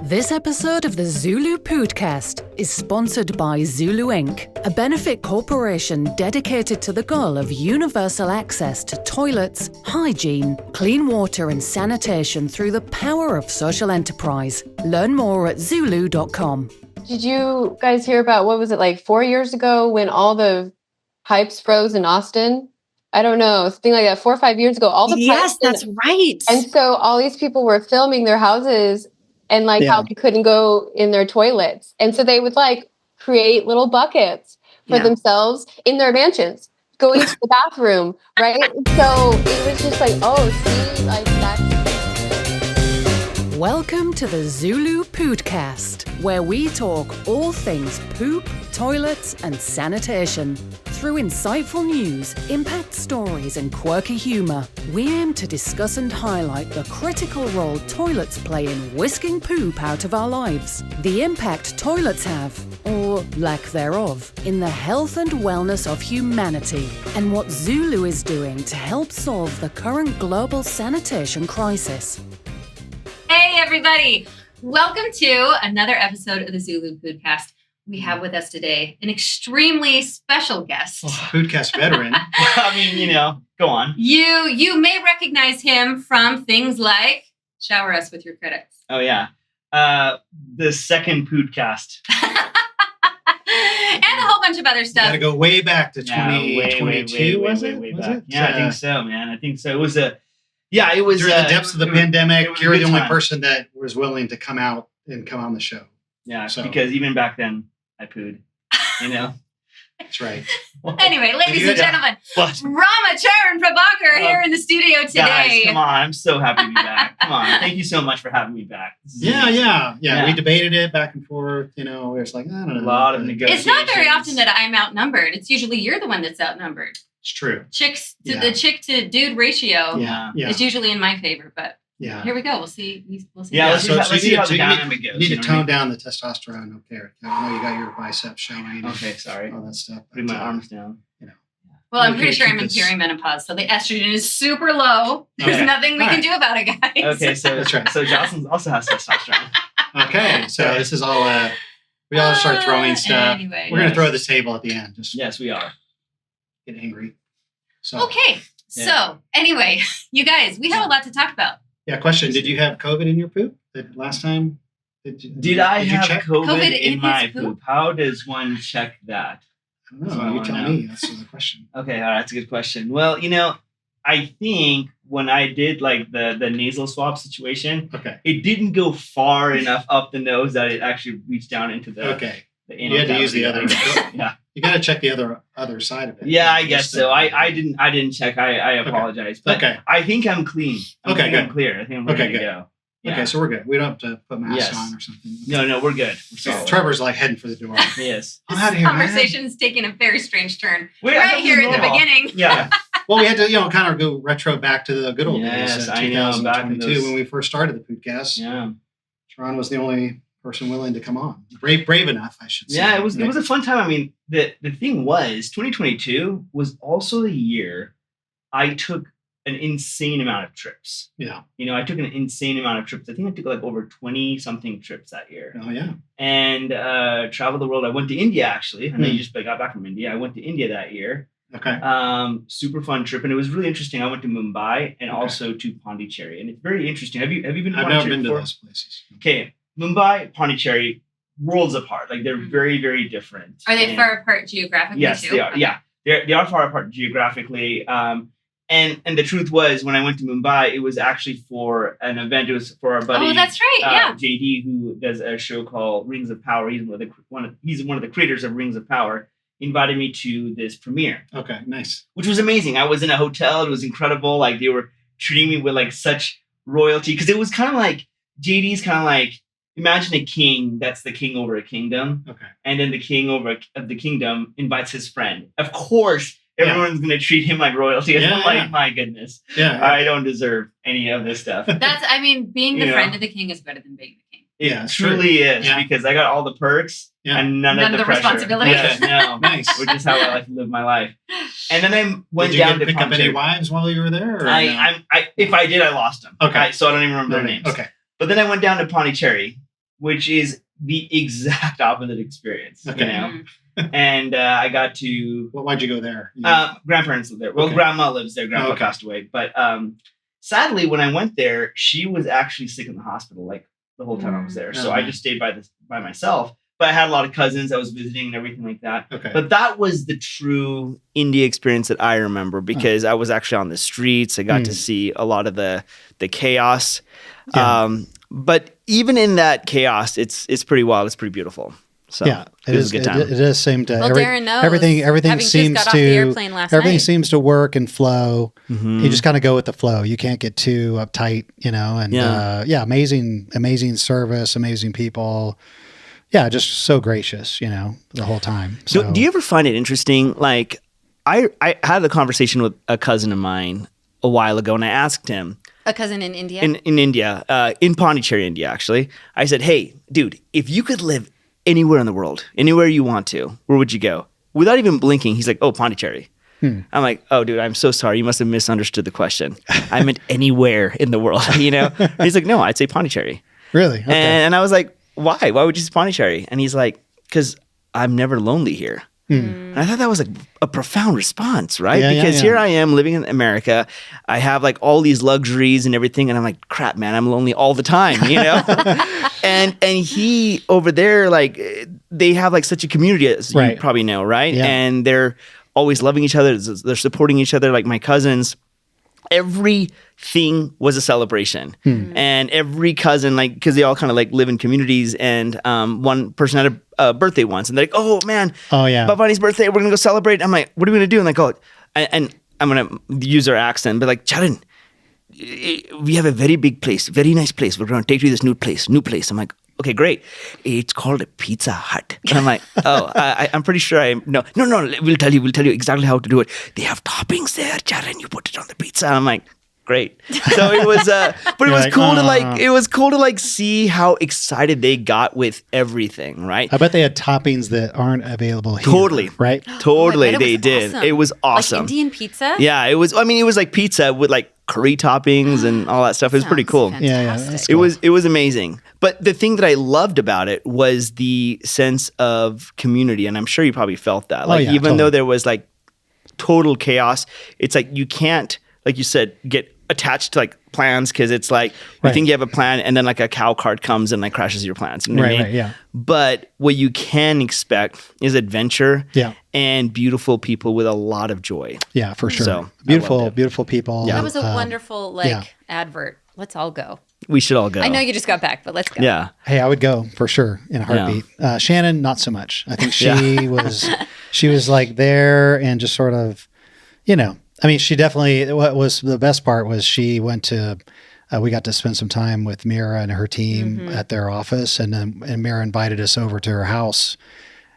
This episode of the ZuLoo Poodcast is sponsored by ZuLoo Inc., a benefit corporation dedicated to the goal of universal access to toilets, hygiene, clean water and sanitation through the power of social enterprise. Learn more at ZuLoo.com. Did you guys hear about, what was it, like 4 years ago when all the pipes froze in Austin? I don't know, something like that, 4 or 5 years ago. All the pipes. Yes, that's right. And so all these people were filming their houses and how they couldn't go in their toilets. And so they would create little buckets for themselves in their mansions, going to the bathroom, right? So it was just that's... Welcome to the ZuLoo Poodcast, where we talk all things poop, toilets, and sanitation. Through insightful news, impact stories, and quirky humor, we aim to discuss and highlight the critical role toilets play in whisking poop out of our lives, the impact toilets have, or lack thereof, in the health and wellness of humanity, and what ZuLoo is doing to help solve the current global sanitation crisis. Hey, everybody. Welcome to another episode of the ZuLoo Poodcast. We have with us today an extremely special guest. Poodcast veteran. I mean, go on. You may recognize him from things like Shower Us with Your Critics. Oh, yeah. The second Poodcast. And a whole bunch of other stuff. You got to go way back to 2022, was it? Yeah, I think so, man. I think so. It was during the depths of the pandemic. You're the only person that was willing to come out and come on the show. Yeah, because even back then, I pooed, That's right. Anyway, ladies and gentlemen, Ramachandran Prabhakar here in the studio today. Guys, come on. I'm so happy to be back. Come on. Thank you so much for having me back. Yeah. We debated it back and forth. It was I don't know. A lot of negotiations. It's not very often that I'm outnumbered. It's usually you're the one that's outnumbered. It's true. The chick to dude ratio is usually in my favor, but here we go. We'll see. Let's see how the dynamic goes. You need to tone down the testosterone up there. I know you got your biceps showing. Okay, sorry. All that stuff. Putting my arms down. Well, I'm pretty sure I'm in perimenopause, so the estrogen is super low. There's nothing we can do about it, guys. Okay, so that's right. So Jocelyn also has testosterone. Okay, so this is all. We all start throwing stuff. Anyway, we're gonna throw this table at the end. Yes, we are. Get angry. Okay. So anyway, you guys, we have a lot to talk about. Yeah. Question: did you have COVID in your poop last time? Did I have COVID in my poop? How does one check that? I don't know. You tell me. That's the question. Okay, all right, that's a good question. Well, I think when I did the nasal swab situation, it didn't go far enough up the nose that it actually reached down into the anal. You had to use the other. Yeah. You got to check the other side of it. Yeah, I guess so. I didn't check. I apologize. But I think I'm clean. Good. I'm clear. I think I'm ready to go. Yeah. Okay, so we're good. We don't have to put masks on or something. No, we're good. Trevor's heading for the door. Yes. I'm out of here. Conversation's taking a very strange turn. Right here in the beginning. Yeah. Well, we had to, kind of go retro back to the good old days. Yes, I know. Back in 2022 when we first started the podcast. Yeah. Sharon was the only person willing to come on. Brave enough, I should say. Yeah, it was a fun time. I mean, the thing was, 2022 was also the year I took an insane amount of trips. Yeah. I took an insane amount of trips. I think I took over 20 something trips that year. Oh yeah. And traveled the world. I went to India actually. I know you just got back from India. I went to India that year. Okay. Super fun trip, and it was really interesting. I went to Mumbai and also to Pondicherry, and it's very interesting. Have you been to Pondicherry? I've never been to those places. Okay, Mumbai, Pondicherry, worlds apart. They're very, very different. Are they far apart geographically? Yes, too? they are. Yeah, they are far apart geographically. And the truth was, when I went to Mumbai, it was actually for an event. It was for our buddy. Oh, that's right. JD, who does a show called Rings of Power. He's one of the creators of Rings of Power. Invited me to this premiere. Okay, nice. Which was amazing. I was in a hotel. It was incredible. They were treating me with such royalty, because it was kind of JD's kind of imagine a king that's the king over a kingdom. Okay. And then the king of the kingdom invites his friend. Of course, everyone's going to treat him like royalty. And my goodness. Yeah. I don't deserve any of this stuff. Being the friend of the king is better than being the king. It truly is, because I got all the perks and none of the pressure. Responsibility. Yes, no. Nice. Which is how I like to live my life. And then I went did down you to pick up any wives while you were there? Or if I did, I lost them. Okay. So I don't even remember their names. Okay. But then I went down to Pondicherry, which is the exact opposite experience. Okay. You know? And I got to... Well, why'd you go there? Grandparents live there. Well, grandma lives there. Grandpa passed away. But sadly, when I went there, she was actually sick in the hospital like the whole time I was there. So I just stayed by myself. But I had a lot of cousins I was visiting and everything like that. Okay. But that was the true India experience that I remember because I was actually on the streets. I got to see a lot of the chaos. Yeah. But even in that chaos, it's pretty wild. It's pretty beautiful. So it was a good time. It does seem to. Well, Darren knows. Everything seems seems to work and flow. Mm-hmm. You just kind of go with the flow. You can't get too uptight, you know. And amazing service, amazing people. Yeah, just so gracious, you know, the whole time. So, do you ever find it interesting? Like, I had a conversation with a cousin of mine a while ago, and I asked him. A cousin in India? In India, in Pondicherry, India, actually. I said, hey, dude, if you could live anywhere in the world, anywhere you want to, where would you go? Without even blinking, he's like, oh, Pondicherry. I'm like, oh, dude, I'm so sorry. You must have misunderstood the question. I meant anywhere in the world, you know? And he's like, no, I'd say Pondicherry. Really? Okay. And I was like, why? Why would you say Pondicherry? And he's like, because I'm never lonely here. And I thought that was like a profound response, right? Because here I am living in America. I have like all these luxuries and everything. And I'm like, crap, man, I'm lonely all the time, you know? and he over there, like they have like such a community, as you probably know, right? Yeah. And they're always loving each other. They're supporting each other. Like my cousins, everything was a celebration. And every cousin, like, because they all kind of like live in communities, and one person had a birthday once, and they're like, oh man, Bhavani's birthday, we're gonna go celebrate. I'm like, what are we gonna do? And like, oh, and I'm gonna use their accent, but like, Charan, we have a very big place, very nice place. We're gonna take you to this new place. I'm like, okay, great. It's called a Pizza Hut. And I'm like, oh, I'm pretty sure no, we'll tell you exactly how to do it. They have toppings there, Charan, you put it on the pizza. I'm like, great. So it was, but it was like, cool to like see how excited they got with everything, right? I bet they had toppings that aren't available here. Totally. Right? Totally, they did. Awesome. It was awesome. Like Indian pizza? Yeah, it was like pizza with like curry toppings and all that stuff. It was pretty cool. Fantastic. Cool. It was amazing. But the thing that I loved about it was the sense of community, and I'm sure you probably felt that. Like even though there was like total chaos, it's like you can't, like you said, get attached to like plans, because it's like you think you have a plan and then like a cow cart comes and like crashes your plans. You know what I mean? Yeah. But what you can expect is adventure and beautiful people with a lot of joy. Yeah, for sure. So beautiful people. That was a wonderful advert. Let's all go. We should all go. I know you just got back, but let's go. Yeah. Hey, I would go for sure in a heartbeat. Shannon, not so much. I think she was like there and just sort of, you know, I mean, she definitely, what was the best part was she went to, we got to spend some time with Mira and her team at their office, and Mira invited us over to her house,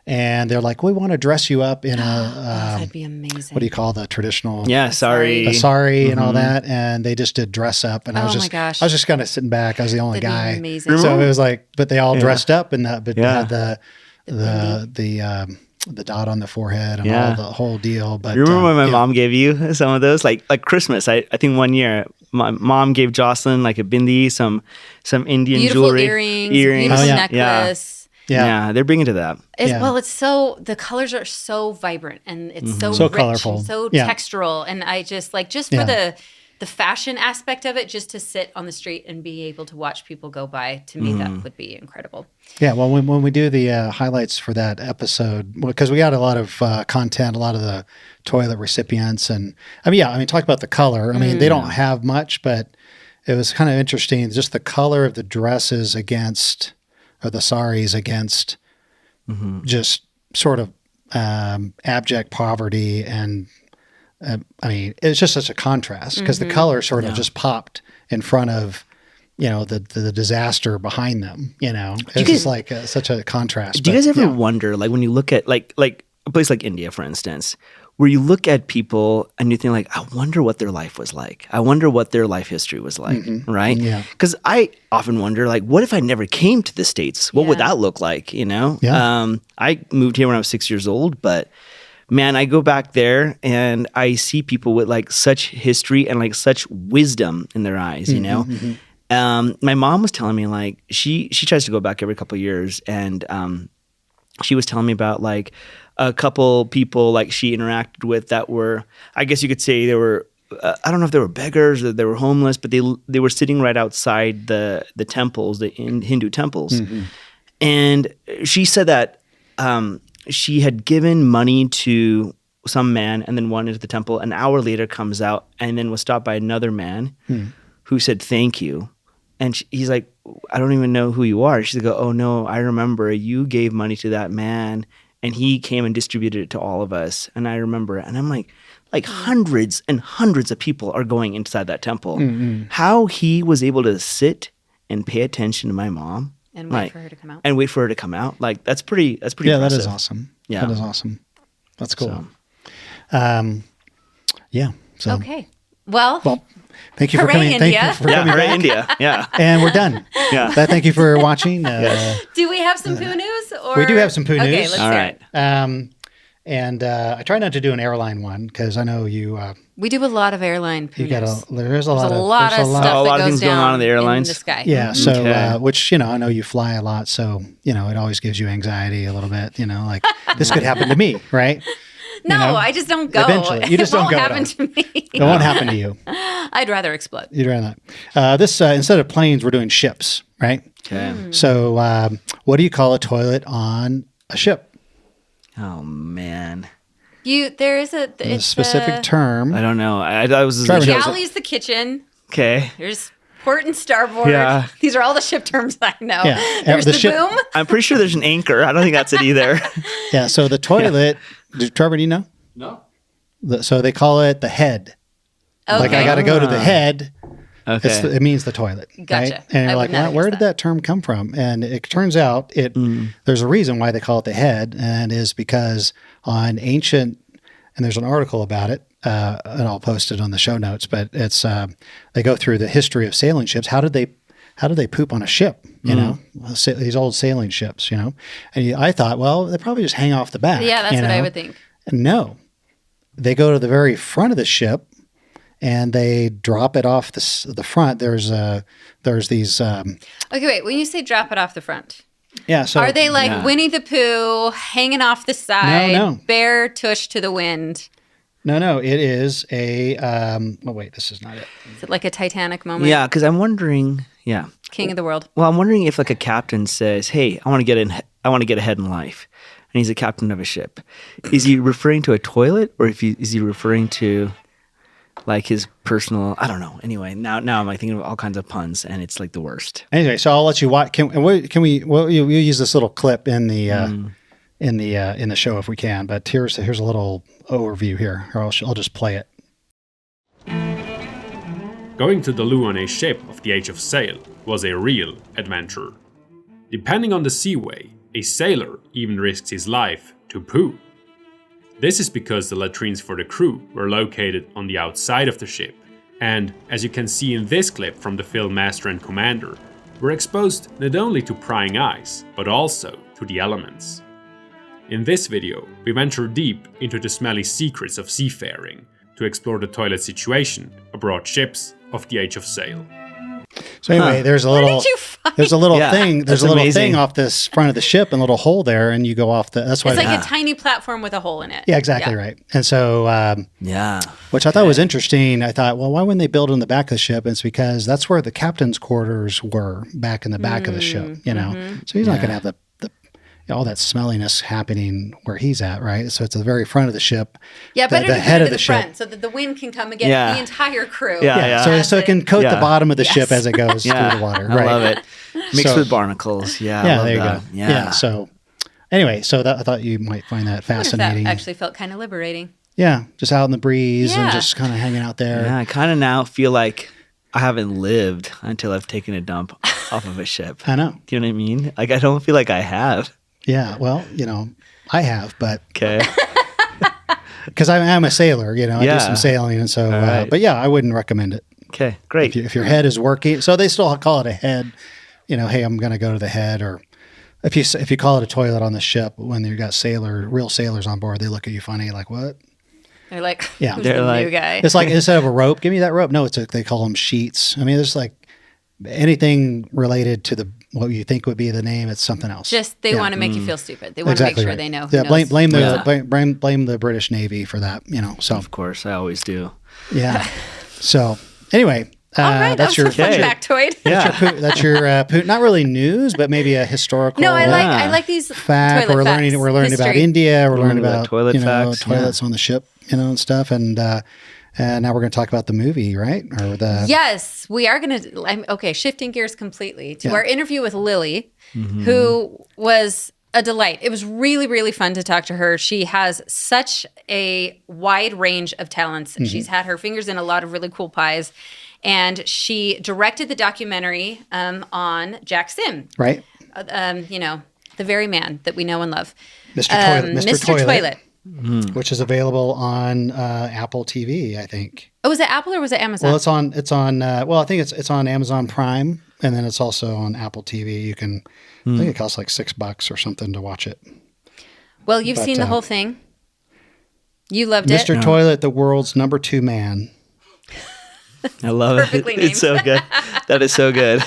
and they're like, we want to dress you up in that'd be amazing. What do you call the traditional? Sari. A sari and all that, and they just did dress up, and I was just kind of sitting back. I was the only guy. Amazing. So it was like, but they all dressed up in that, but had the dot on the forehead and all the whole deal. But you remember when my mom gave you some of those, like Christmas? I think one year my mom gave Jocelyn like a bindi, some Indian beautiful jewelry, earrings, beautiful necklace. Yeah, they're big into that. Well, it's so, the colors are so vibrant, and it's so rich, colorful, and so textural, and I just like, just for the fashion aspect of it, just to sit on the street and be able to watch people go by, to me that would be incredible. Yeah, well, when we do the highlights for that episode, because we got a lot of content, a lot of the toilet recipients, and talk about the color. I mean, they don't have much, but it was kind of interesting, just the color of the dresses against, or the saris against, just sort of abject poverty. And it's just such a contrast, because the color sort of just popped in front of, you know, the disaster behind them, you know. It's just like such a contrast. Do you guys ever wonder, like when you look at like a place like India, for instance, where you look at people and you think like, I wonder what their life was like. I wonder what their life history was like, right? Yeah. Because I often wonder, like, what if I never came to the States? What would that look like, you know? Yeah. I moved here when I was 6 years old, but man, I go back there and I see people with like such history and like such wisdom in their eyes, you know? my mom was telling me like she tries to go back every couple of years, and she was telling me about like a couple people like she interacted with that were, I guess you could say they were, I don't know if they were beggars or they were homeless, but they were sitting right outside the temples, the Hindu temples. Mm-hmm. And she said that she had given money to some man and then went into the temple. An hour later comes out and then was stopped by another man who said, thank you. And he's like, I don't even know who you are. She's like, oh no, I remember you gave money to that man and he came and distributed it to all of us. And I remember it. And I'm like hundreds and hundreds of people are going inside that temple. Mm-hmm. How he was able to sit and pay attention to my mom. And wait for her to come out. And wait for her to come out. Like that's pretty impressive. That is awesome. Yeah. That is awesome. That's cool. So, okay. Well, thank you for coming. India. Thank you for coming back. India. Yeah. And we're done. Yeah. Thank you for watching. Do we have some poo news? Or? We do have some poo news. Okay, let's hear it. And I try not to do an airline one because I know you. We do a lot of airline poo news. There's a lot of stuff that goes things going on in the airlines. In the sky. Yeah. So, which I know you fly a lot, so it always gives you anxiety a little bit. Like this could happen to me, right? No, I just don't go. Eventually, you just don't go. It won't happen to me. It won't happen to you. I'd rather explode. You'd rather not. This instead of planes, we're doing ships, right? Okay. So, what do you call a toilet on a ship? Oh man. There is a specific term. I don't know. I was galley's the kitchen. Okay. There's port and starboard. Yeah. These are all the ship terms I know. Yeah. There's the boom. I'm pretty sure there's an anchor. I don't think that's it either. Yeah. So the toilet. Trevor, do you know? No. So they call it the head. Okay. Like I got to go to the head. Okay. It means the toilet. Gotcha. Right? And you're like, where did that term come from? And it turns out there's a reason why they call it the head, and is because on ancient, and there's an article about it, and I'll post it on the show notes, but it's they go through the history of sailing ships. How did they poop on a ship? These old sailing ships, And I thought, well, they probably just hang off the back. Yeah, that's what I would think. And no, they go to the very front of the ship and they drop it off the front. There's these. Okay, wait. When you say drop it off the front, yeah. So are they like Winnie the Pooh hanging off the side, no. bare tush to the wind? No. It is a. Wait, this is not it. Is it like a Titanic moment? Yeah, because I'm wondering. Yeah. King of the world. Well, I'm wondering if like a captain says, "Hey, I want to get ahead in life," and he's a captain of a ship. Is he referring to a toilet, or is he referring to like his personal? I don't know. Anyway, now I'm like thinking of all kinds of puns, and it's like the worst. Anyway, so I'll let you watch. Can we? We'll use this little clip in the show if we can. But here's a little overview here. Or I'll just play it. Going to the loo on a ship of the age of sail was a real adventure. Depending on the seaway, a sailor even risks his life to poo. This is because the latrines for the crew were located on the outside of the ship, and, as you can see in this clip from the film Master and Commander, were exposed not only to prying eyes, but also to the elements. In this video, we venture deep into the smelly secrets of seafaring to explore the toilet situation aboard ships of the age of sail. So anyway, there's a little thing. There's a little thing off this front of the ship, and a little hole there, and you go off the. That's why it's like a tiny platform with a hole in it. Yeah, exactly right. And so, which I thought was interesting. I thought, well, why wouldn't they build it in the back of the ship? And it's because that's where the captain's quarters were, back in the back of the ship. So he's not going to have the all that smelliness happening where he's at, right? So it's the very front of the ship. Yeah, better to put it to the front so that the wind can come and get the entire crew. Yeah. So it can coat the bottom of the ship as it goes through the water. Right? I love it. Mixed with barnacles. Yeah, there you go. Yeah. So anyway, I thought you might find that fascinating. That actually felt kind of liberating. Yeah, just out in the breeze and just kind of hanging out there. Yeah, I kind of now feel like I haven't lived until I've taken a dump off of a ship. I know. Do you know what I mean? Like I don't feel like I have. Yeah, well, I have, but okay, because I'm a sailor, I do some sailing, and so, but I wouldn't recommend it. Okay, great. If your head is working, so they still call it a head. Hey, I'm going to go to the head, or if you call it a toilet on the ship, when you've got real sailors on board, they look at you funny, like what? They're like, yeah, who's the new guy? It's like instead of a rope, give me that rope. No, they call them sheets. I mean, there's like anything related to what you think would be the name, it's something else. Just they want to make you feel stupid. They want to make sure they know. Yeah, blame the British Navy for that. So of course, I always do. Yeah. So anyway. All right, that's your fun factoid. That's your not really news, but maybe a historical. No, I like these fact. We're learning about India. We're learning about toilets on the ship, and stuff. And now we're going to talk about the movie, right? Yes, we are going to. Okay, shifting gears completely to our interview with Lily, who was a delight. It was really, really fun to talk to her. She has such a wide range of talents. She's had her fingers in a lot of really cool pies. And she directed the documentary on Jack Sim. Right. The very man that we know and love. Mr. Toilet. Which is available on Apple TV, I think. Oh, was it Apple or was it Amazon? Well, it's on I think it's on Amazon Prime, and then it's also on Apple TV. You can I think it costs like $6 or something to watch it. Well, you've seen the whole thing. You loved it. Mr. Toilet, the world's number 2 man. I love it. Perfectly named. It's so good. That is so good.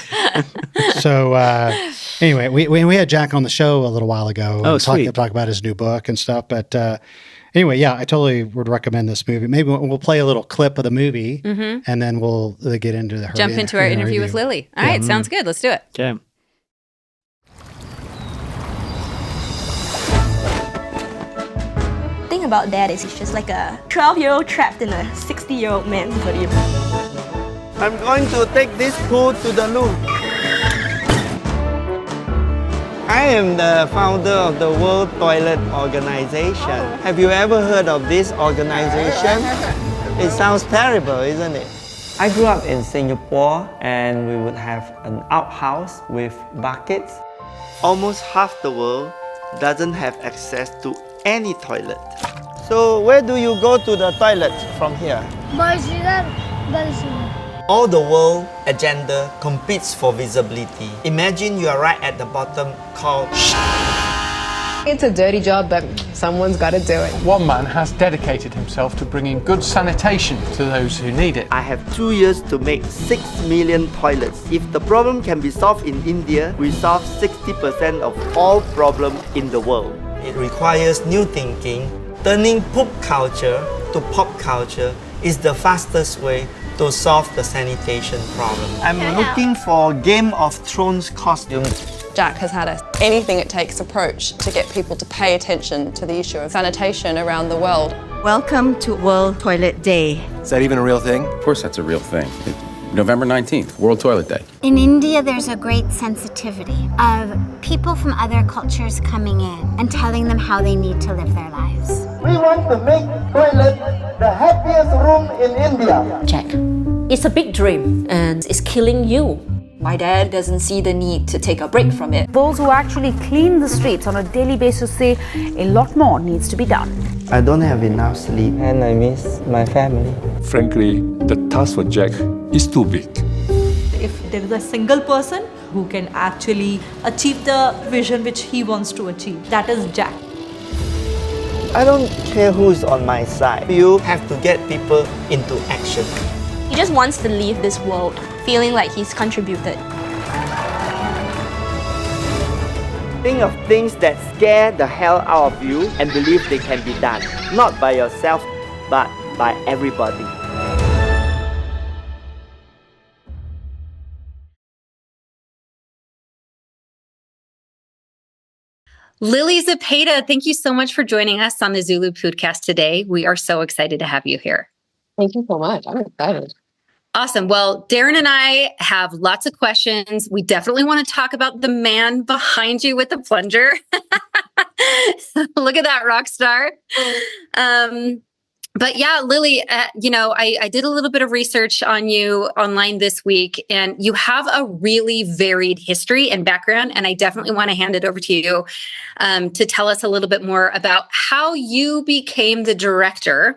So anyway, we had Jack on the show a little while ago. Oh, sweet. Talk about his new book and stuff. But anyway, yeah, I totally would recommend this movie. Maybe we'll play a little clip of the movie, and then we'll get into the jump into our interview with Lily. All right, sounds good. Let's do it. Okay. About that is it's just like a 12-year-old trapped in a 60-year-old man's body. I'm going to take this poo to the loo. I am the founder of the World Toilet Organization. Have you ever heard of this organization? It sounds terrible, isn't it? I grew up in Singapore and we would have an outhouse with buckets. Almost half the world doesn't have access to any toilet. So where do you go to the toilet from here? All the world agenda competes for visibility. Imagine you are right at the bottom called It's a dirty job, but someone's got to do it. One man has dedicated himself to bringing good sanitation to those who need it. I have 2 years to make 6 million toilets. If the problem can be solved in India, we solve 60% of all problems in the world. It requires new thinking. Turning poop culture to pop culture is the fastest way to solve the sanitation problem. I'm looking for Game of Thrones costumes. Jack has had a anything-it-takes approach to get people to pay attention to the issue of sanitation around the world. Welcome to World Toilet Day. Is that even a real thing? Of course that's a real thing. November 19th, World Toilet Day. In India, there's a great sensitivity of people from other cultures coming in and telling them how they need to live their lives. We want to make toilet the happiest room in India. Jack, it's a big dream and it's killing you. My dad doesn't see the need to take a break from it. Those who actually clean the streets on a daily basis say a lot more needs to be done. I don't have enough sleep and I miss my family. Frankly, the task for Jack is too big. If there is a single person who can actually achieve the vision which he wants to achieve, that is Jack. I don't care who's on my side. You have to get people into action. He just wants to leave this world feeling like he's contributed. Think of things that scare the hell out of you and believe they can be done. Not by yourself, but by everybody. Lily Zepeda, thank you so much for joining us on the ZuLoo Poodcast today. We are so excited to have you here. Thank you so much. I'm excited. Awesome. Well, Darren and I have lots of questions. We definitely want to talk about the man behind you with the plunger. Look at that rock star. But yeah, Lily, I did a little bit of research on you online this week, and you have a really varied history and background. And I definitely want to hand it over to you to tell us a little bit more about how you became the director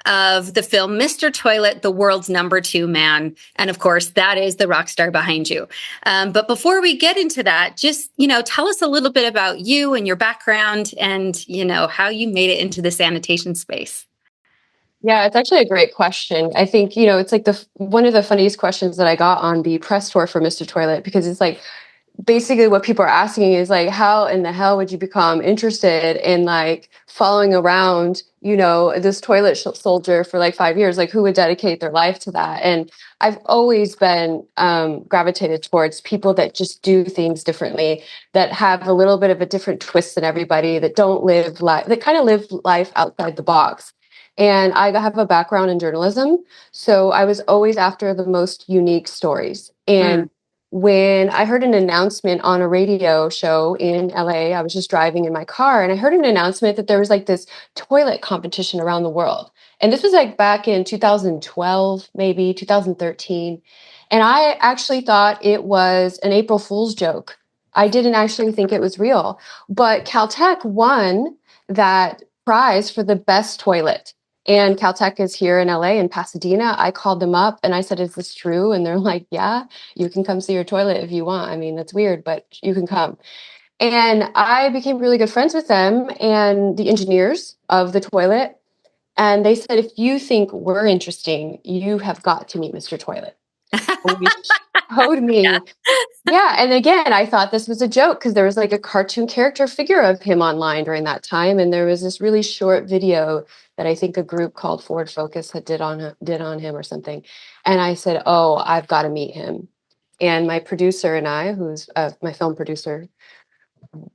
of the film Mr. Toilet, the world's number 2 man. And of course, that is the rock star behind you. But before we get into that, just, tell us a little bit about you and your background and, how you made it into the sanitation space. Yeah, it's actually a great question. I think, it's like one of the funniest questions that I got on the press tour for Mr. Toilet, because it's like, basically what people are asking is like, how in the hell would you become interested in like following around, this toilet soldier for like 5 years? Like, who would dedicate their life to that? And I've always been gravitated towards people that just do things differently, that have a little bit of a different twist than everybody, that don't live life, that kind of live life outside the box. And I have a background in journalism, so I was always after the most unique stories. And when I heard an announcement on a radio show in LA, I was just driving in my car and I heard an announcement that there was like this toilet competition around the world. And this was like back in 2012, maybe 2013. And I actually thought it was an April Fool's joke. I didn't actually think it was real. But Caltech won that prize for the best toilet. And Caltech is here in LA, in Pasadena. I called them up and I said, is this true? And they're like, yeah, you can come see your toilet if you want. I mean, that's weird, but you can come. And I became really good friends with them and the engineers of the toilet. And they said, if you think we're interesting, you have got to meet Mr. Toilet. And showed me. Yeah. And again, I thought this was a joke because there was like a cartoon character figure of him online during that time. And there was this really short video that I think a group called Forward Focus did on him or something. And I said, oh, I've got to meet him. And my producer and I, who's my film producer,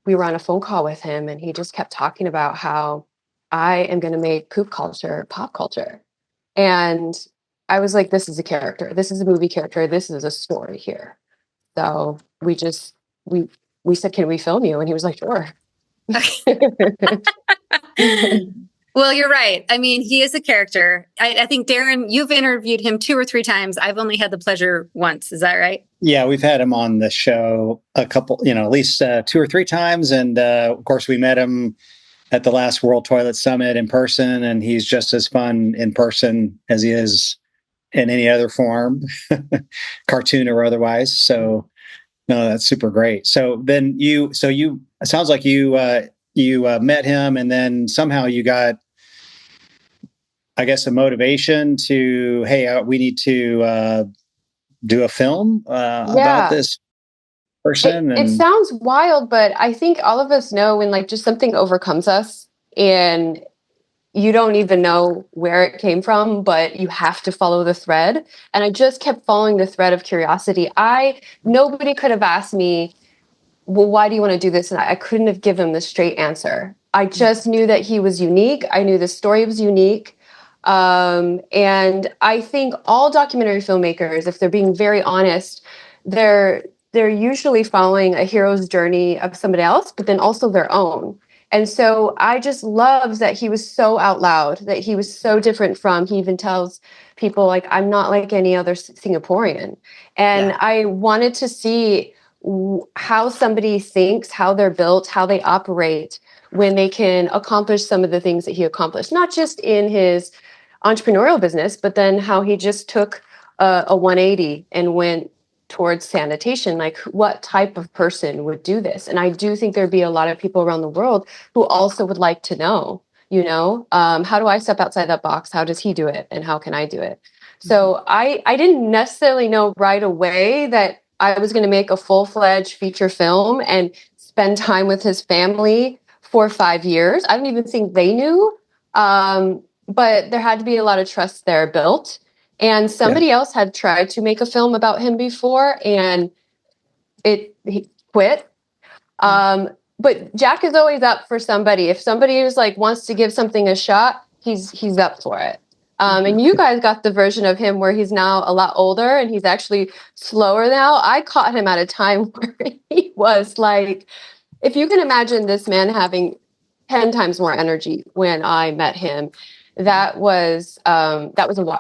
we were on a phone call with him and he just kept talking about how I am going to make poop culture pop culture. And I was like, this is a character. This is a movie character. This is a story here. So we said, can we film you? And he was like, sure. Well, you're right. I mean, he is a character. I think, Darren, you've interviewed him 2 or 3 times. I've only had the pleasure once. Is that right? Yeah, we've had him on the show a couple, at least 2 or 3 times. And of course, we met him at the last World Toilet Summit in person. And he's just as fun in person as he is in any other form, cartoon or otherwise. So, no, that's super great. So then it sounds like you met him and then somehow you got, I guess, a motivation to, hey, we need to do a film about this person. It sounds wild, but I think all of us know when like just something overcomes us and you don't even know where it came from, but you have to follow the thread. And I just kept following the thread of curiosity. Nobody could have asked me, well, why do you want to do this? And I couldn't have given the straight answer. I just knew that he was unique. I knew the story was unique. And I think all documentary filmmakers, if they're being very honest, they're usually following a hero's journey of somebody else, but then also their own. And so I just love that he was so out loud, that he was so different from, he even tells people like, I'm not like any other Singaporean. And I wanted to see how somebody thinks, how they're built, how they operate when they can accomplish some of the things that he accomplished, not just in his entrepreneurial business, but then how he just took a 180 and went towards sanitation. Like, what type of person would do this? And I do think there'd be a lot of people around the world who also would like to know, how do I step outside that box? How does he do it? And how can I do it? So I didn't necessarily know right away that I was going to make a full-fledged feature film and spend time with his family for 5 years. I don't even think they knew. But there had to be a lot of trust there built. And somebody else had tried to make a film about him before and he quit. But Jack is always up for somebody. If somebody is like wants to give something a shot, he's up for it. And you guys got the version of him where he's now a lot older and he's actually slower now. I caught him at a time where he was like, if you can imagine this man having 10 times more energy when I met him, that was a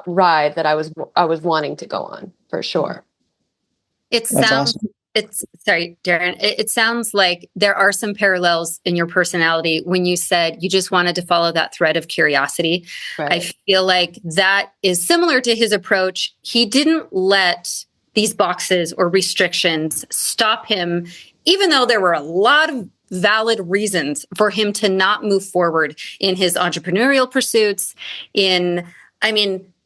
ride that I was wanting to go on for sure. Sorry, Darren. It sounds like there are some parallels in your personality when you said you just wanted to follow that thread of curiosity. Right. I feel like that is similar to his approach. He didn't let these boxes or restrictions stop him, even though there were a lot of valid reasons for him to not move forward in his entrepreneurial pursuits,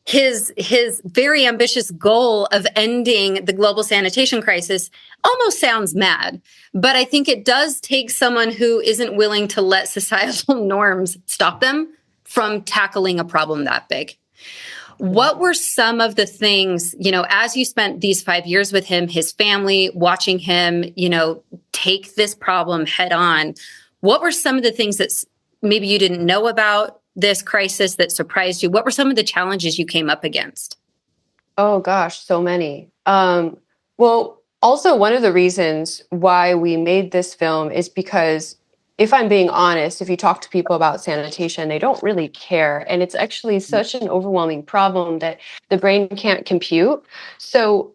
his very ambitious goal of ending the global sanitation crisis almost sounds mad, but I think it does take someone who isn't willing to let societal norms stop them from tackling a problem that big. What were some of the things, as you spent these 5 years with him, his family, watching him, take this problem head on? What were some of the things that maybe you didn't know about this crisis that surprised you? What were some of the challenges you came up against? Oh gosh, so many. Well, also one of the reasons why we made this film is because, if I'm being honest, if you talk to people about sanitation, they don't really care. And it's actually such an overwhelming problem that the brain can't compute. So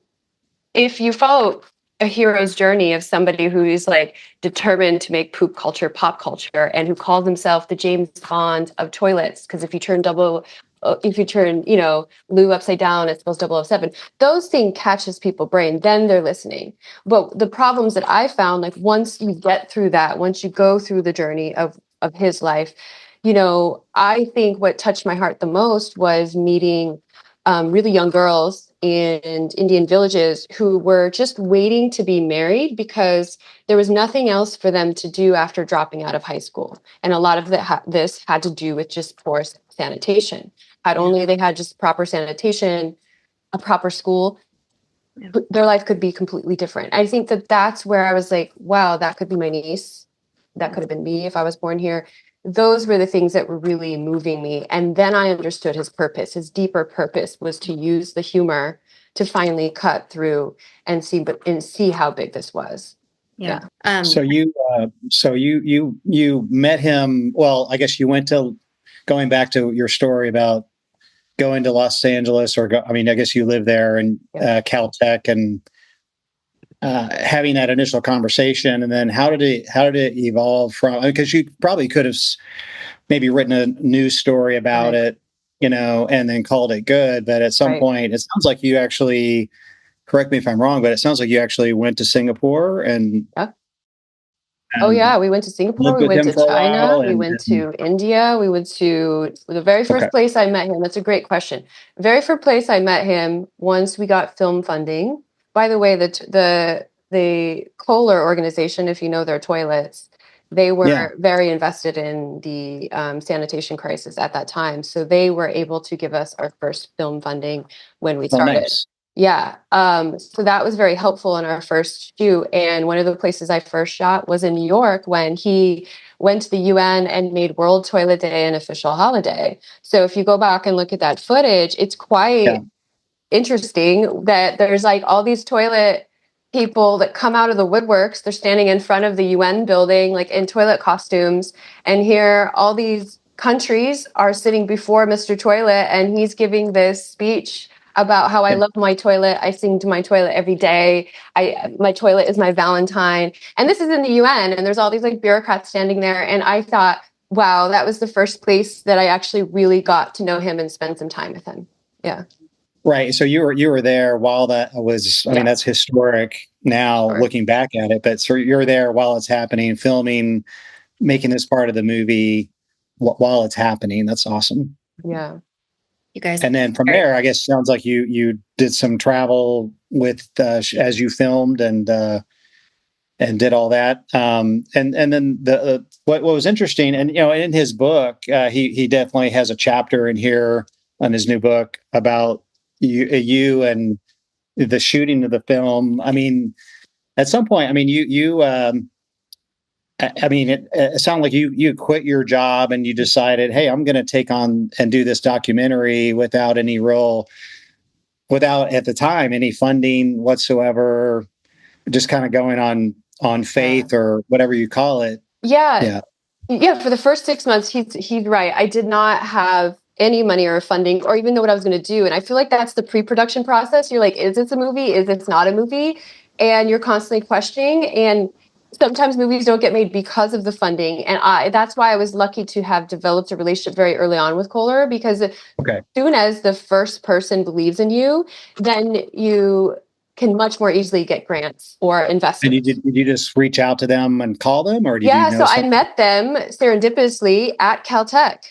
if you follow a hero's journey of somebody who is like determined to make poop culture pop culture and who calls himself the James Bond of toilets, because if you turn Lou upside down, it spells 007. Those things catches people's brain, then they're listening. But the problems that I found, like once you get through that, once you go through the journey of his life, I think what touched my heart the most was meeting really young girls in Indian villages who were just waiting to be married because there was nothing else for them to do after dropping out of high school. And a lot of this had to do with just poor sanitation. Had only they had just proper sanitation, a proper school, their life could be completely different. I think that's where I was like, wow, that could be my niece. That could have been me if I was born here. Those were the things that were really moving me. And then I understood his purpose. His deeper purpose was to use the humor to finally cut through and see how big this was. Yeah. So you met him. Well, I guess you went to, going back to your story about going to Los Angeles, I guess you live there, and Caltech, and having that initial conversation, and then how did it evolve from? Because you probably could have maybe written a news story about it, and then called it good. But at some point, it sounds like you actually, correct me if I'm wrong, but it sounds like you actually went to Singapore and. Oh yeah, we went to Singapore, we went to China, we went to India, we went to the very first place I met him. That's a great question. Very first place I met him once we got film funding. By the way, the Kohler organization, if you know their toilets, they were very invested in the sanitation crisis at that time. So they were able to give us our first film funding when we started. Nice. Yeah. So that was very helpful in our first shoot. And one of the places I first shot was in New York when he went to the UN and made World Toilet Day an official holiday. So if you go back and look at that footage, it's quite interesting that there's like all these toilet people that come out of the woodworks. They're standing in front of the UN building, like in toilet costumes. And here all these countries are sitting before Mr. Toilet, and he's giving this speech about how I love my toilet. I sing to my toilet every day. My toilet is my Valentine. And this is in the UN, and there's all these like bureaucrats standing there. And I thought, wow, that was the first place that I actually really got to know him and spend some time with him. Yeah. Right. So you were there while that was, I mean, that's historic now looking back at it, but so you're there while it's happening, filming, making this part of the movie while it's happening. That's awesome. Yeah. You guys. And then from there, I guess sounds like you did some travel with as you filmed and did all that. And then what was interesting, and in his book, he definitely has a chapter in here on his new book about you and the shooting of the film. I mean, at some point, I mean, it sounded like you quit your job and you decided, hey, I'm going to take on and do this documentary without at the time any funding whatsoever, just kind of going on faith or whatever you call it. Yeah. For the first 6 months, he's right. I did not have any money or funding or even know what I was going to do. And I feel like that's the pre-production process. You're like, is this a movie? Is this not a movie? And you're constantly questioning. And sometimes movies don't get made because of the funding. And that's why I was lucky to have developed a relationship very early on with Kohler, because as soon as the first person believes in you, then you can much more easily get grants or investors. And did you just reach out to them and call them, or did you know so I met them serendipitously at Caltech.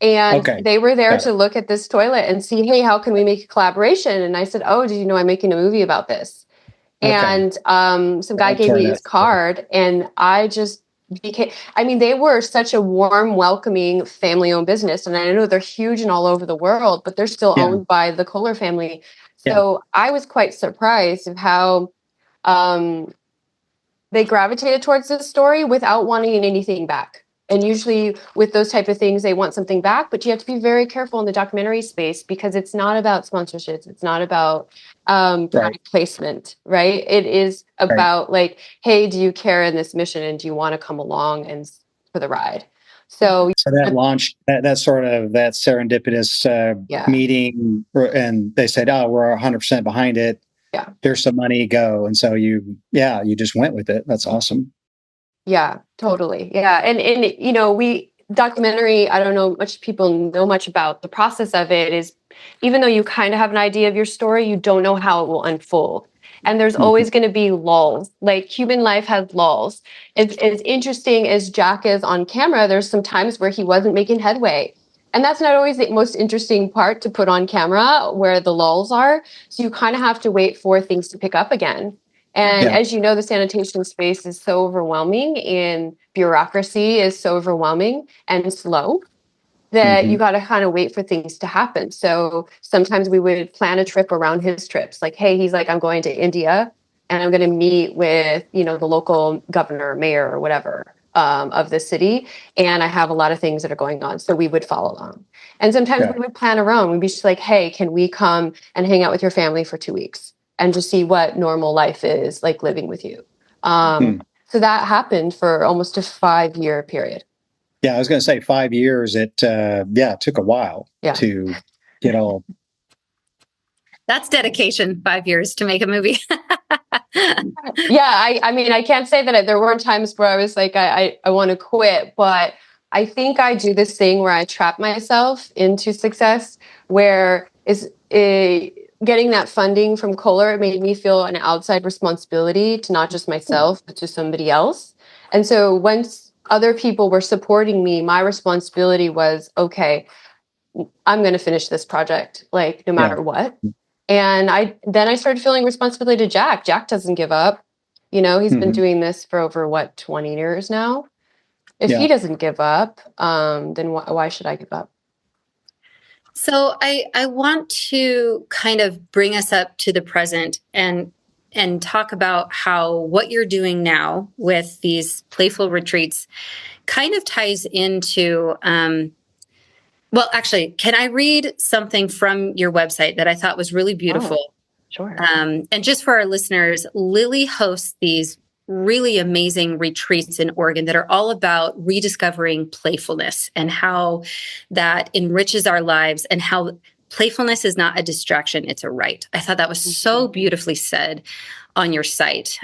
And they were there to look at this toilet and see, hey, how can we make a collaboration? And I said, oh, did you know I'm making a movie about this? And some guy gave me his card, and I just became, they were such a warm, welcoming, family-owned business. And I know they're huge and all over the world, but they're still owned by the Kohler family. So I was quite surprised of how they gravitated towards this story without wanting anything back. And usually with those type of things, they want something back, but you have to be very careful in the documentary space because it's not about sponsorships. It's not about product placement, right? It is about like, hey, do you care in this mission and do you want to come along and for the ride? So that launched that serendipitous meeting, and they said, oh, we're 100% behind it. Yeah. Here's some money, go. And so you just went with it. That's awesome. Yeah, totally. Yeah. And documentary, I don't know much people know much about the process of it is, even though you kind of have an idea of your story, you don't know how it will unfold. And there's always going to be lulls. Like human life has lulls. As interesting as Jack is on camera, there's some times where he wasn't making headway. And that's not always the most interesting part to put on camera, where the lulls are. So you kind of have to wait for things to pick up again. And as you know, the sanitation space is so overwhelming and bureaucracy is so overwhelming and slow that you got to kind of wait for things to happen. So sometimes we would plan a trip around his trips. Like, hey, he's like, I'm going to India and I'm going to meet with, the local governor, mayor, or whatever of the city. And I have a lot of things that are going on. So we would follow along. And sometimes we would plan our own. We'd be just like, hey, can we come and hang out with your family for 2 weeks? And just see what normal life is like living with you. So that happened for almost a 5-year period. Yeah, I was going to say 5 years. It took a while to get all. That's dedication, 5 years to make a movie. I can't say that there weren't times where I was like, I want to quit, but I think I do this thing where I trap myself into success, where getting that funding from Kohler made me feel an outside responsibility to not just myself, but to somebody else. And so once other people were supporting me, my responsibility was, okay, I'm going to finish this project, like no matter what. And I started feeling responsibility to Jack. Jack doesn't give up. He's been doing this for over 20 years now. If he doesn't give up, then why should I give up? So I want to kind of bring us up to the present and talk about how what you're doing now with these playful retreats kind of ties into, actually, can I read something from your website that I thought was really beautiful? Oh, sure. And just for our listeners, Lily hosts these really amazing retreats in Oregon that are all about rediscovering playfulness and how that enriches our lives and how playfulness is not a distraction, it's a right. I thought that was so beautifully said on your site.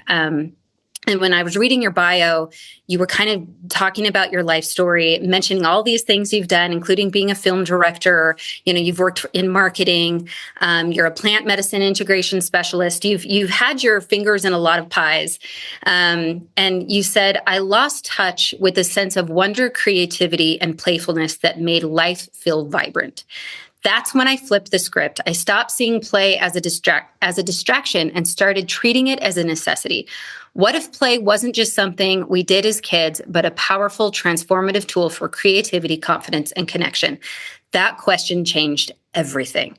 And when I was reading your bio, you were kind of talking about your life story, mentioning all these things you've done, including being a film director. You've worked in marketing. You're a plant medicine integration specialist. You've had your fingers in a lot of pies. And you said, I lost touch with a sense of wonder, creativity, and playfulness that made life feel vibrant. That's when I flipped the script. I stopped seeing play as a distraction and started treating it as a necessity. What if play wasn't just something we did as kids, but a powerful, transformative tool for creativity, confidence, and connection? That question changed everything.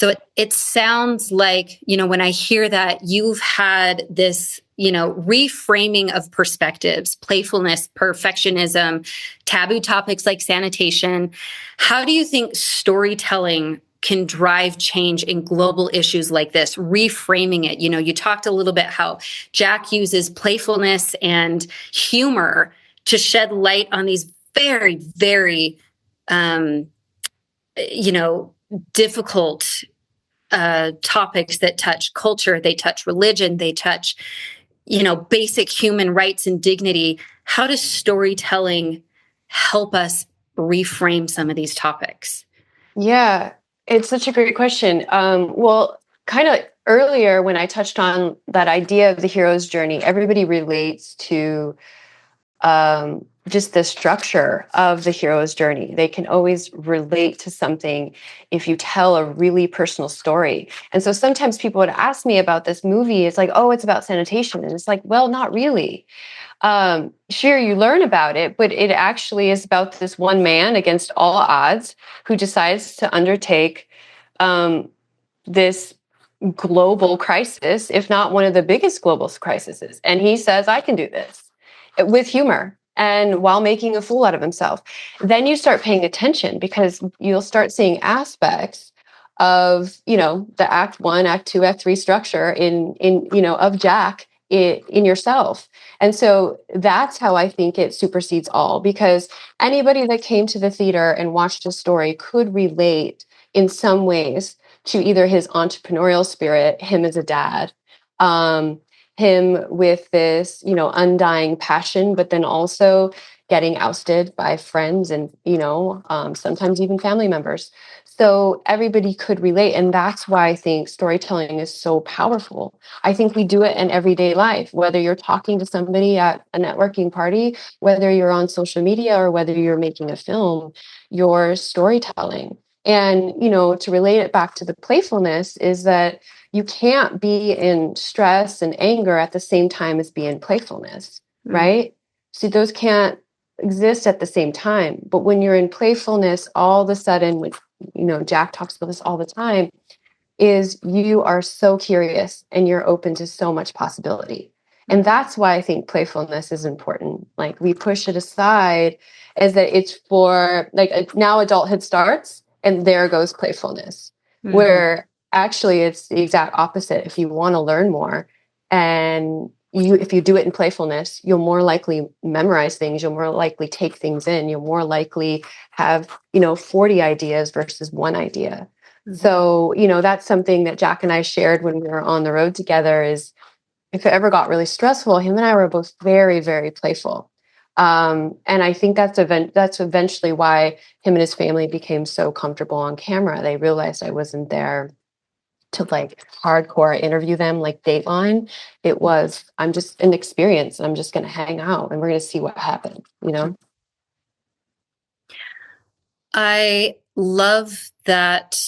So it sounds like, when I hear that, you've had this, reframing of perspectives, playfulness, perfectionism, taboo topics like sanitation. How do you think storytelling can drive change in global issues like this, reframing it? You talked a little bit how Jack uses playfulness and humor to shed light on these very, very, difficult topics that touch culture, they touch religion, they touch, basic human rights and dignity. How does storytelling help us reframe some of these topics? Yeah, it's such a great question. Kind of earlier when I touched on that idea of the hero's journey, everybody relates to just the structure of the hero's journey. They can always relate to something if you tell a really personal story. And so sometimes people would ask me about this movie. It's like, oh, it's about sanitation. And it's like, well, not really. Sure, you learn about it, but it actually is about this one man against all odds who decides to undertake this global crisis, if not one of the biggest global crises. And he says, I can do this with humor and while making a fool out of himself. Then you start paying attention because you'll start seeing aspects of, the act 1, act 2, act 3 structure of Jack in yourself. And so that's how I think it supersedes all, because anybody that came to the theater and watched a story could relate in some ways to either his entrepreneurial spirit, him as a dad, him with this, undying passion, but then also getting ousted by friends and, sometimes even family members. So everybody could relate. And that's why I think storytelling is so powerful. I think we do it in everyday life, whether you're talking to somebody at a networking party, whether you're on social media, or whether you're making a film, you're storytelling. And, to relate it back to the playfulness is that you can't be in stress and anger at the same time as be in playfulness, right? So those can't exist at the same time. But when you're in playfulness, all of a sudden, which, Jack talks about this all the time, is you are so curious and you're open to so much possibility. And that's why I think playfulness is important. Like, we push it aside as that it's for, like, now adulthood starts and there goes playfulness, where actually it's the exact opposite. If you want to learn more and if you do it in playfulness, you'll more likely memorize things. You'll more likely take things in. You'll more likely have, 40 ideas versus one idea. So, that's something that Jack and I shared when we were on the road together, is if it ever got really stressful, him and I were both very, very playful. And I think that's eventually why him and his family became so comfortable on camera. They realized I wasn't there to like hardcore interview them like Dateline. It was, I'm just an experience and I'm just going to hang out and we're going to see what happens, I love that,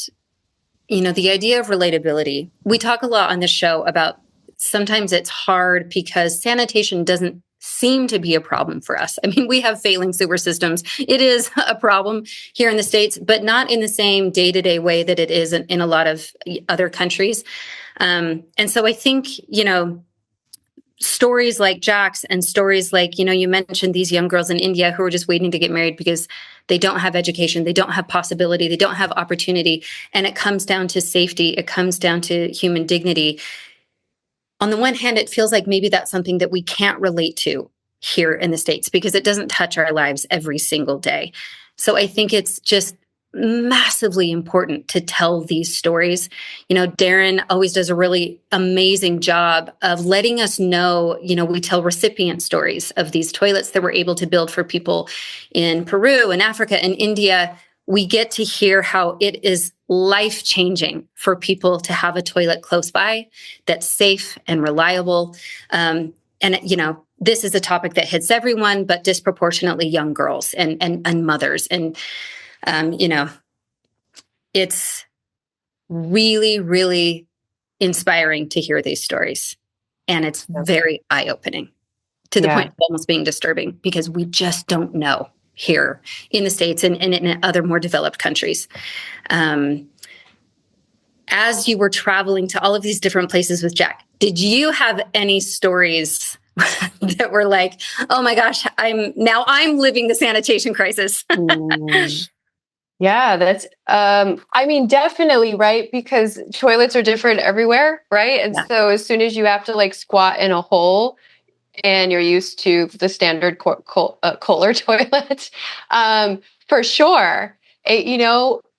the idea of relatability. We talk a lot on this show about sometimes it's hard because sanitation doesn't seem to be a problem for us. I mean, we have failing sewer systems. It is a problem here in the States, but not in the same day-to-day way that it is in a lot of other countries. And so I think, stories like Jack's and stories like, you mentioned these young girls in India who are just waiting to get married because they don't have education, they don't have possibility, they don't have opportunity. And it comes down to safety. It comes down to human dignity. On the one hand, it feels like maybe that's something that we can't relate to here in the States because it doesn't touch our lives every single day. So I think it's just massively important to tell these stories. Darren always does a really amazing job of letting us know, we tell recipient stories of these toilets that we're able to build for people in Peru and Africa and India. We get to hear how it is life-changing for people to have a toilet close by that's safe and reliable. And this is a topic that hits everyone, but disproportionately young girls and mothers. And, it's really, really inspiring to hear these stories. And it's very eye-opening to the point of almost being disturbing because we just don't know here in the States and in other more developed countries. As you were traveling to all of these different places with Jack, did you have any stories that were like, oh my gosh, I'm living the sanitation crisis? Yeah, that's, definitely, right? Because toilets are different everywhere, right? And so as soon as you have to like squat in a hole, and you're used to the standard Kohler toilet, for sure.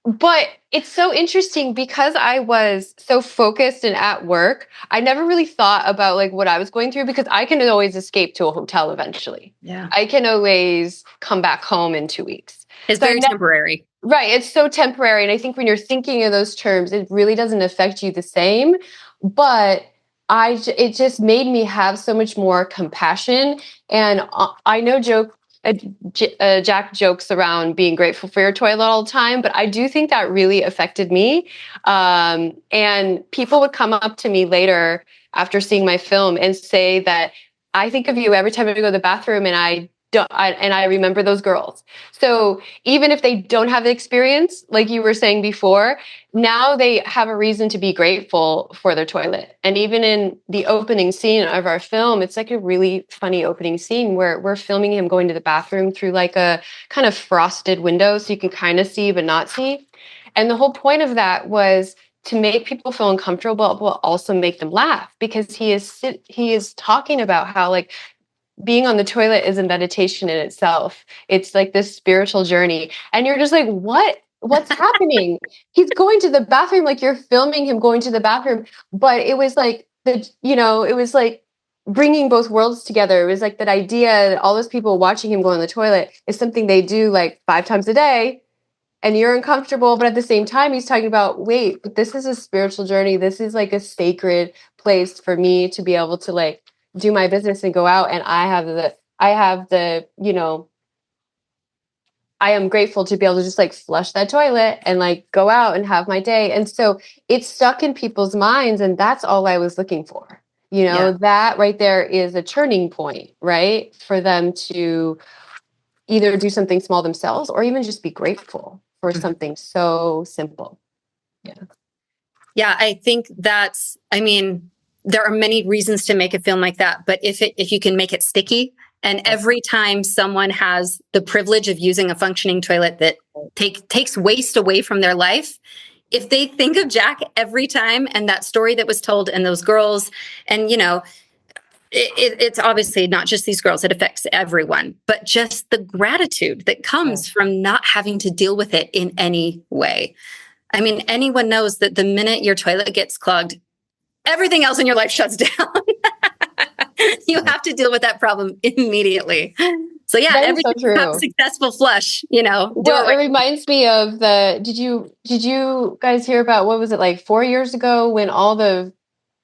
But it's so interesting because I was so focused and at work, I never really thought about like what I was going through because I can always escape to a hotel eventually. Yeah. I can always come back home in 2 weeks. It's very temporary. Right. It's so temporary. And I think when you're thinking in those terms, it really doesn't affect you the same. but it just made me have so much more compassion. And I know Jack jokes around being grateful for your toilet all the time, but I do think that really affected me. And people would come up to me later after seeing my film and say that I think of you every time I go to the bathroom, and I remember those girls. So even if they don't have the experience, like you were saying before, now they have a reason to be grateful for their toilet. And even in the opening scene of our film, it's like a really funny opening scene where we're filming him going to the bathroom through like a kind of frosted window, so you can kind of see but not see. And the whole point of that was to make people feel uncomfortable, but also make them laugh, because he is talking about how like being on the toilet is a meditation in itself. It's like this spiritual journey. And you're just like, what's happening? He's going to the bathroom, like you're filming him going to the bathroom. But it was like, it was like bringing both worlds together. It was like that idea that all those people watching him go on the toilet is something they do like 5 times a day. And you're uncomfortable, but at the same time, he's talking about, wait, but this is a spiritual journey. This is like a sacred place for me to be able to like do my business and go out. And I have the, I am grateful to be able to just like flush that toilet and like go out and have my day. And so it's stuck in people's minds. And that's all I was looking for. That right there is a turning point, right? For them to either do something small themselves or even just be grateful for something so simple. Yeah, I think there are many reasons to make a film like that, but if you can make it sticky, and every time someone has the privilege of using a functioning toilet that takes waste away from their life, if they think of Jack every time and that story that was told and those girls, and it's obviously not just these girls, it affects everyone, but just the gratitude that comes from not having to deal with it in any way. I mean, anyone knows that the minute your toilet gets clogged, everything else in your life shuts down. You have to deal with that problem immediately. So yeah, every time you have a successful flush, It reminds me of did you guys hear about, what was it, like 4 years ago when all the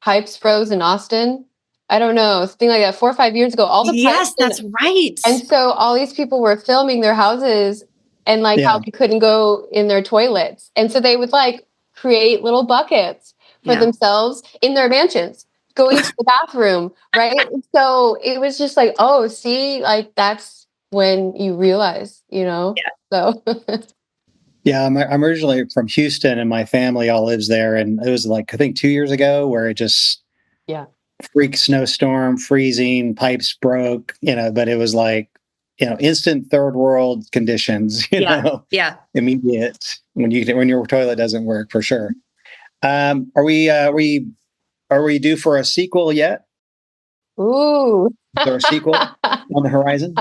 pipes froze in Austin? I don't know, something like that, 4 or 5 years ago. All the Yes, that's right. And so all these people were filming their houses and like how they couldn't go in their toilets. And so they would like create little buckets for themselves in their mansions, going to the bathroom, right? So it was just like, oh, see, like that's when you realize, so. Yeah, I'm originally from Houston and my family all lives there. And it was like, I think 2 years ago where it just freak snowstorm, freezing, pipes broke, but it was like, instant third world conditions, immediate when your toilet doesn't work, for sure. Are we due for a sequel yet? Ooh. Is there a sequel on the horizon?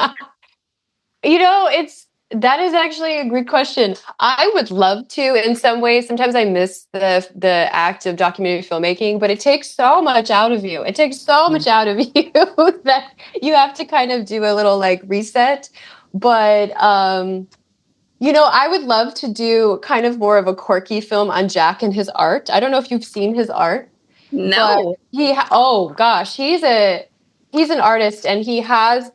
That is actually a great question. I would love to in some ways. Sometimes I miss the act of documentary filmmaking, but it takes so much out of you. It takes so much out of you that you have to kind of do a little like reset. But, I would love to do kind of more of a quirky film on Jack and his art. I don't know if you've seen his art. No. But he's an artist, and he has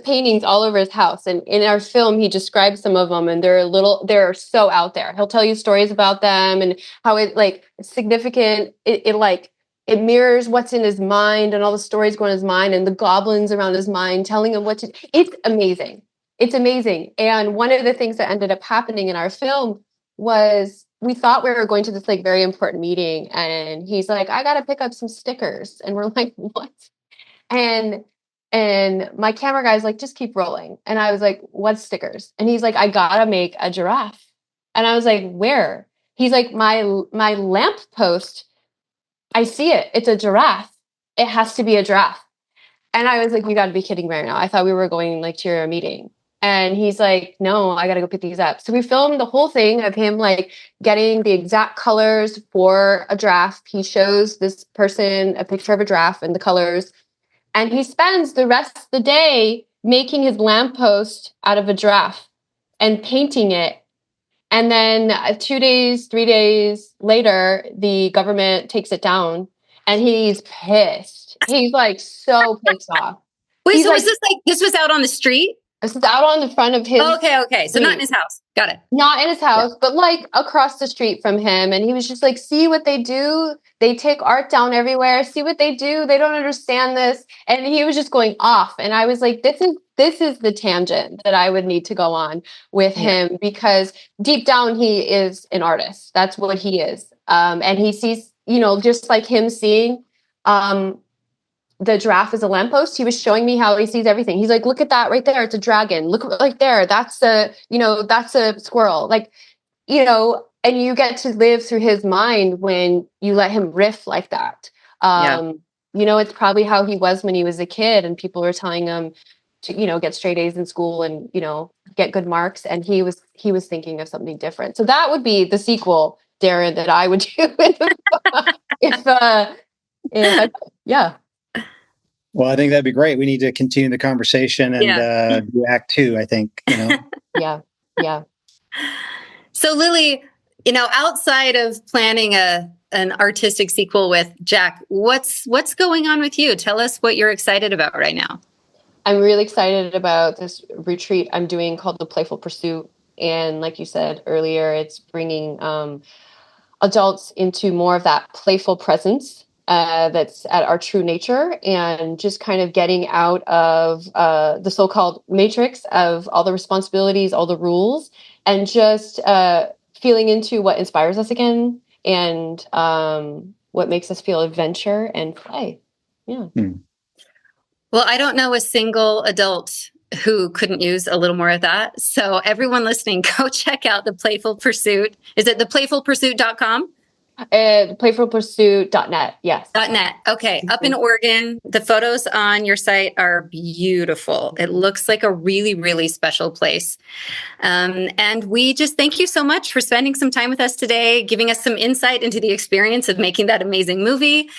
paintings all over his house. And in our film, he describes some of them, and they're so out there. He'll tell you stories about them and how it like significant. It mirrors what's in his mind and all the stories going in his mind and the goblins around his mind telling him what to. It's amazing. It's amazing. And one of the things that ended up happening in our film was we thought we were going to this like very important meeting, and he's like, I got to pick up some stickers. And we're like, what? And my camera guy's like, just keep rolling. And I was like, what stickers? And he's like, I gotta make a giraffe. And I was like, where? He's like, my lamp post, I see it. It's a giraffe. It has to be a giraffe. And I was like, you gotta be kidding me right now. I thought we were going like to your meeting. And he's like, no, I gotta go pick these up. So we filmed the whole thing of him like getting the exact colors for a giraffe. He shows this person a picture of a giraffe and the colors. And he spends the rest of the day making his lamppost out of a giraffe and painting it And then 2 days, 3 days later, the government takes it down and he's pissed. He's like so pissed off. Wait, he's so was this was out on the street? This is out on the front of his. Okay. So not in his house. Got it. Not in his house, but like across the street from him. And he was just like, see what they do? They take art down everywhere. See what they do? They don't understand this. And he was just going off. And I was like, this is the tangent that I would need to go on with him, because deep down he is an artist. That's what he is. And he sees, just like him seeing the giraffe is a lamppost. He was showing me how he sees everything. He's like, look at that right there. It's a dragon. Look like there. That's that's a squirrel. Like, and you get to live through his mind when you let him riff like that. It's probably how he was when he was a kid and people were telling him to, get straight A's in school and, get good marks. And he was thinking of something different. So that would be the sequel, Darren, that I would do yeah. Well, I think that'd be great. We need to continue the conversation and do act 2, I think. Yeah. So Lily, outside of planning an artistic sequel with Jack, what's going on with you? Tell us what you're excited about right now. I'm really excited about this retreat I'm doing called the Playful Pursuit. And like you said earlier, it's bringing adults into more of that playful presence that's at our true nature, and just kind of getting out of the so-called matrix of all the responsibilities, all the rules, and just feeling into what inspires us again, and what makes us feel adventure and play. Yeah. Well, I don't know a single adult who couldn't use a little more of that. So everyone listening, go check out The Playful Pursuit. Is it theplayfulpursuit.com? Playfulpursuit.net. Yes. .net. Okay. Up in Oregon. The photos on your site are beautiful. It looks like a really, really special place. And we just thank you so much for spending some time with us today, giving us some insight into the experience of making that amazing movie.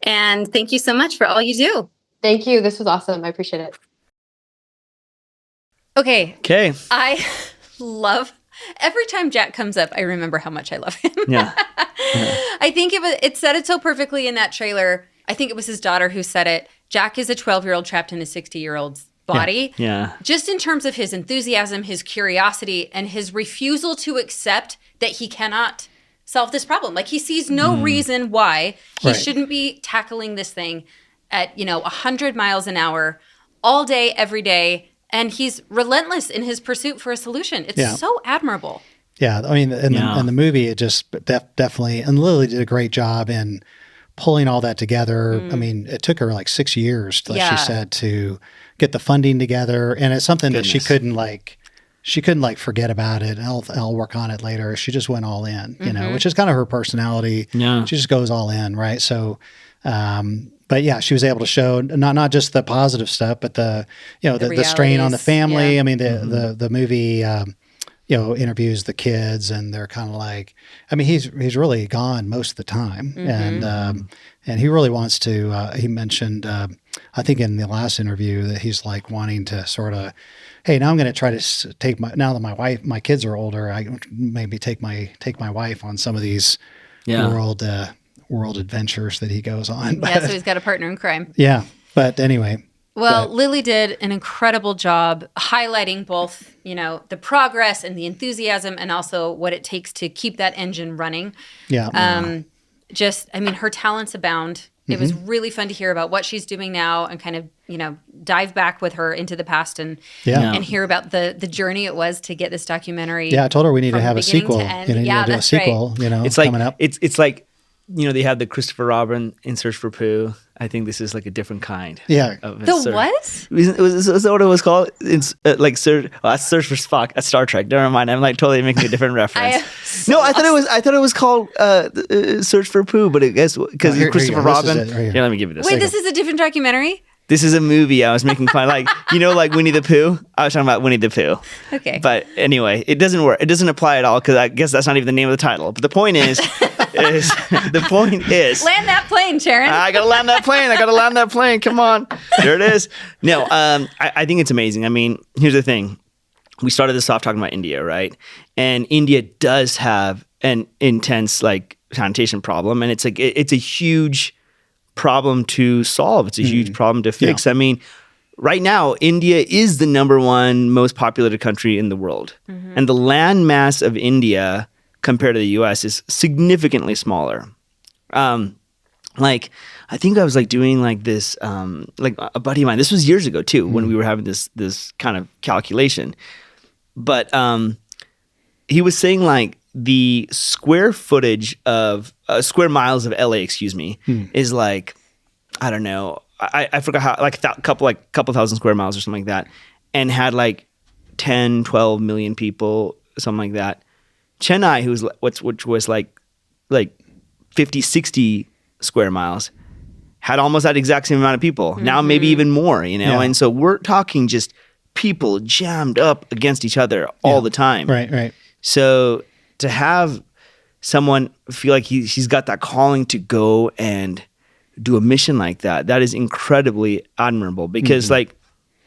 And thank you so much for all you do. Thank you. This was awesome. I appreciate it. Okay. I love every time Jack comes up, I remember how much I love him. Yeah. I think it said it so perfectly in that trailer. I think it was his daughter who said it. Jack is a 12-year-old trapped in a 60-year-old's body. Yeah. Just in terms of his enthusiasm, his curiosity, and his refusal to accept that he cannot solve this problem. Like, he sees no reason why he shouldn't be tackling this thing at, 100 miles an hour all day, every day. And he's relentless in his pursuit for a solution. It's so admirable. Yeah. I mean, in the movie, it just definitely, and Lily did a great job in pulling all that together. I mean, it took her like 6 years, like she said, to get the funding together. And it's something that she couldn't forget about it. I'll work on it later. She just went all in, which is kind of her personality. Yeah. She just goes all in. Right. So, but yeah, she was able to show not just the positive stuff, but the strain on the family. I mean, the movie, interviews the kids, and they're kind of like, I mean, he's really gone most of the time, and he really wants to. He mentioned, I think in the last interview, that he's like wanting to sort of, hey, now I'm going to try to take now that my kids are older, I maybe take my wife on some of these world adventures that he goes on. Yeah, so he's got a partner in crime. Yeah, but anyway. Well, Lily did an incredible job highlighting both, the progress and the enthusiasm, and also what it takes to keep that engine running. Yeah. Her talents abound. It was really fun to hear about what she's doing now, and kind of, dive back with her into the past and hear about the journey it was to get this documentary. Yeah, I told her we need to have a sequel. Do a sequel, it's coming like, up. It's like, they had the Christopher Robin in Search for Pooh. I think this is like a different kind. Yeah. What? It was what it was called. It's Search for Spock at Star Trek. Never mind. I'm like totally making a different reference. I thought it was called Search for Pooh, but I guess because Christopher Robin. Here, let me give you this. Wait, this is a different documentary? This is a movie I was making fun, like Winnie the Pooh. I was talking about Winnie the Pooh. Okay. But anyway, it doesn't work. It doesn't apply at all, because I guess that's not even the name of the title. But the point is, land that plane, Sharon. I gotta land that plane. Come on, there it is. No, I think it's amazing. I mean, here's the thing. we started this off talking about India, right? And India does have an intense like sanitation problem, and it's a huge problem to solve. It's a huge problem to fix. I mean, right now, India is the #1 most populated country in the world. And the land mass of India compared to the US is significantly smaller. Like, I think I was like doing like this, like a buddy of mine, this was years ago too, when we were having this kind of calculation. But he was saying like the square footage of, square miles of LA, is like, I don't know, I forgot how, like a couple thousand square miles or something like that, and had like 10, 12 million people, something like that. Chennai, which was like 50, 60 square miles, had almost that exact same amount of people. Now maybe even more, you know? And so we're talking just people jammed up against each other all the time. Right. So to have someone feel like he's got that calling to go and do a mission like that is incredibly admirable, because like,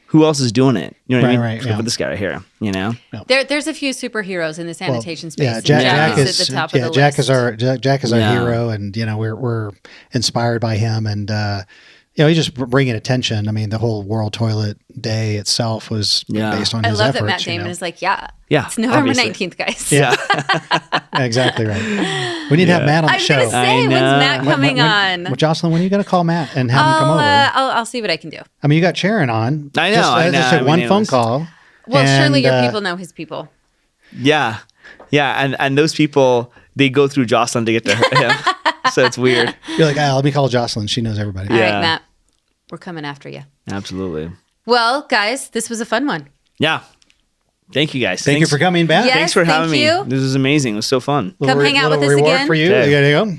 who else is doing it? You know what I mean? Right. Look at this guy right here, you know? There's a few superheroes in the sanitation space. Yeah, Jack is at the top of the Jack list. Jack is our hero, and you know we're inspired by him, and you know, he's just bringing attention. I mean, the whole World Toilet Day itself was based on his efforts. I love that Matt Damon is like, it's November 19th, guys. Yeah, exactly right. We need to have Matt on the show. I was going to say, when's Matt coming on? Well, Jocelyn, when are you going to call Matt and have him come over? I'll see what I can do. I mean, you got Sharon on. I know. Just one phone call. Well, surely your people know his people. Yeah. And those people, they go through Jocelyn to get to him. So it's weird. You're like, let me call Jocelyn. She knows everybody. All right, Matt. We're coming after you. Absolutely. Well, guys, this was a fun one. Yeah. Thank you, guys. Thank you for coming back. Yes, Thanks for having me. you. This was amazing. It was so fun. Come hang out with us again. For you. There you go.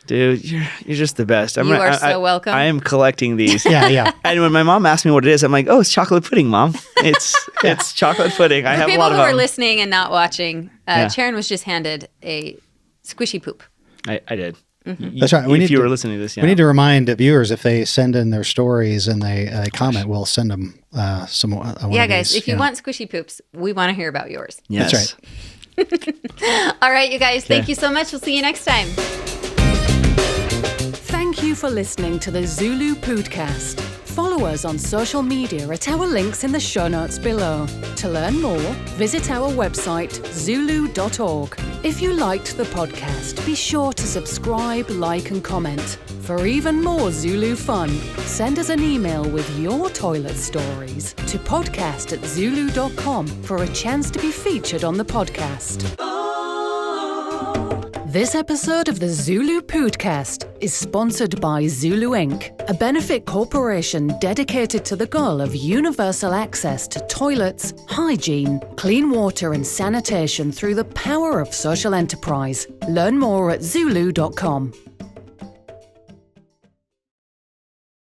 Dude, you're just the best. You are so welcome. I am collecting these. Yeah. And when my mom asked me what it is, I'm like, oh, it's chocolate pudding, Mom. It's chocolate pudding. I have a lot of them. For people who are listening and not watching, Sharon was just handed a squishy poop. I did. That's right. If you were listening to this, we need to remind viewers, if they send in their stories and they comment, we'll send them some. Yeah, guys, if you want squishy poops, we want to hear about yours. Yes. That's right. All right, you guys, thank you so much. We'll see you next time. Thank you for listening to the ZuLoo Poodcast. Follow us on social media at our links in the show notes below. To learn more, visit our website, ZuLoo.org. If you liked the podcast, be sure to subscribe, like, and comment. For even more ZuLoo fun, send us an email with your toilet stories to podcast@ZuLoo.com for a chance to be featured on the podcast. This episode of the ZuLoo Poodcast is sponsored by ZuLoo Inc., a benefit corporation dedicated to the goal of universal access to toilets, hygiene, clean water, and sanitation through the power of social enterprise. Learn more at ZuLoo.com.